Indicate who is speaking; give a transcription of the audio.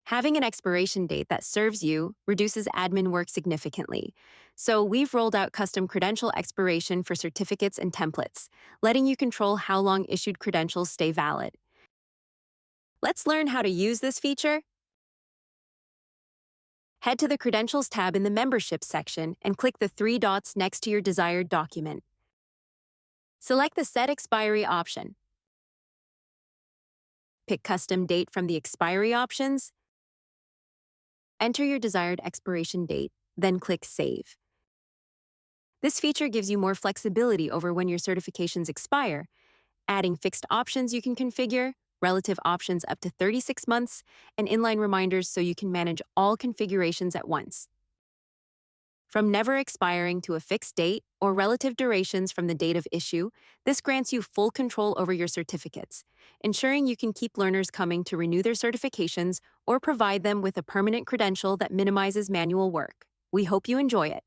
Speaker 1: Having an expiration date that serves you reduces admin work significantly. So we've rolled out custom credential expiration for certificates and templates, letting you control how long issued credentials stay valid. Let's learn how to use this feature. Head to the Credentials tab in the Membership section and click the three dots next to your desired document. Select the Set Expiry option. Pick Custom Date from the expiry options. Enter your desired expiration date, then click Save. This feature gives you more flexibility over when your certifications expire, adding fixed options you can configure, relative options up to 36 months, and inline reminders so you can manage all configurations at once. From never expiring to a fixed date or relative durations from the date of issue, this grants you full control over your certificates, ensuring you can keep learners coming to renew their certifications or provide them with a permanent credential that minimizes manual work. We hope you enjoy it.